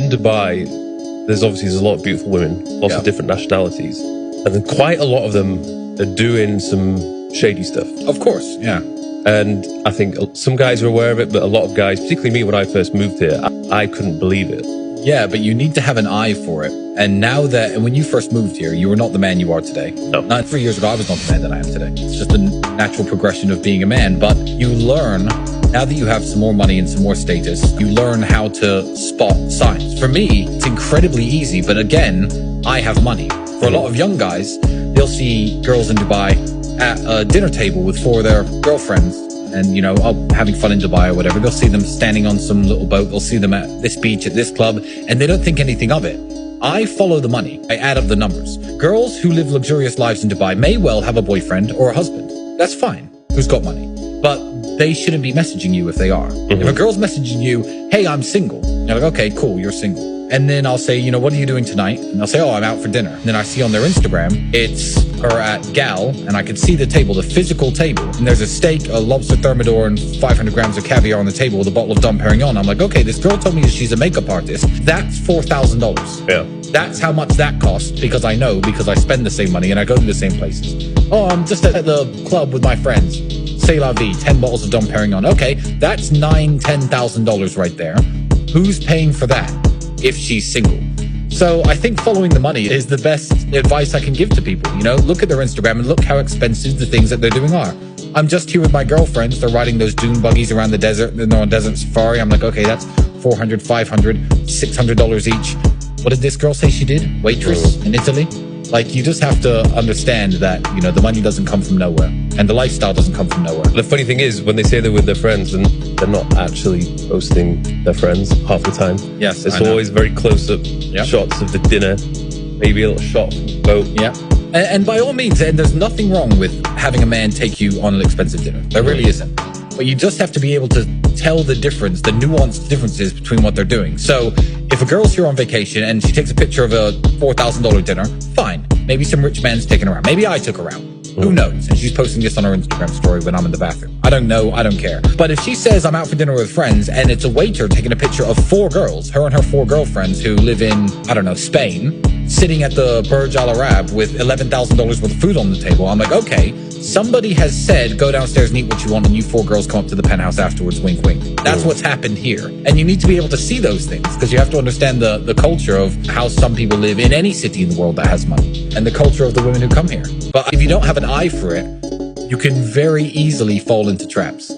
In Dubai, there's a lot of beautiful women, lots of different nationalities, and then quite a lot of them are doing some shady stuff. Of course, yeah. And I think some guys are aware of it, but a lot of guys, particularly me when I first moved here, I couldn't believe it. Yeah, but you need to have an eye for it. And now that, and when you first moved here, you were not the man you are today. No. Not 3 years ago, I was not the man that I am today. It's just a natural progression of being a man. But you learn, now that you have some more money and some more status, you learn how to spot signs. For me, it's incredibly easy, but again, I have money. For a lot of young guys, they'll see girls in Dubai at a dinner table with 4 of their girlfriends and, you know, having fun in Dubai or whatever. They'll see them standing on some little boat. They'll see them at this beach, at this club, and they don't think anything of it. I follow the money. I add up the numbers. Girls who live luxurious lives in Dubai may well have a boyfriend or a husband. That's fine. Who's got money? But they shouldn't be messaging you if they are. If a girl's messaging you, hey, I'm single. You're like, okay, cool, you're single. And then I'll say, you know, what are you doing tonight? And they'll say, oh, I'm out for dinner. And then I see on their Instagram, it's her at Gal, and I can see the table, the physical table. And there's a steak, a lobster thermidor, and 500 grams of caviar on the table with a bottle of Dom Perignon. I'm like, okay, this girl told me that she's a makeup artist. That's $4,000. Yeah. That's how much that costs, because I know, because I spend the same money and I go to the same places. Oh, I'm just at the club with my friends. C'est la vie, 10 bottles of Dom Perignon. Okay, that's $10,000 right there. Who's paying for that if she's single? So I think following the money is the best advice I can give to people. You know, look at their Instagram and look how expensive the things that they're doing are. I'm just here with my girlfriends. They're riding those dune buggies around the desert. They're on desert safari. I'm like, okay, that's $400, $500, $600 each. What did this girl say she did? Waitress in Italy? Like, you just have to understand that, you know, the money doesn't come from nowhere and the lifestyle doesn't come from nowhere. The funny thing is, when they say they're with their friends, and they're not actually posting their friends half the time. Yes, it's always very close-up shots of the dinner, maybe a little shot from the boat. Yeah. And by all means, and there's nothing wrong with having a man take you on an expensive dinner. There really isn't. But you just have to be able to tell the difference, the nuanced differences between what they're doing. So if a girl's here on vacation and she takes a picture of a $4,000 dinner, fine. Maybe some rich man's taking her out. Maybe I took her out. Who knows? And she's posting this on her Instagram story when I'm in the bathroom. I don't know. I don't care. But if she says I'm out for dinner with friends and it's a waiter taking a picture of 4 girls, her and her 4 girlfriends who live in, I don't know, Spain, sitting at the Burj Al Arab with $11,000 worth of food on the table, I'm like, okay, somebody has said, go downstairs and eat what you want, and you 4 girls come up to the penthouse afterwards, wink, wink. That's what's happened here. And you need to be able to see those things, because you have to understand the culture of how some people live in any city in the world that has money, and the culture of the women who come here. But if you don't have an eye for it, you can very easily fall into traps.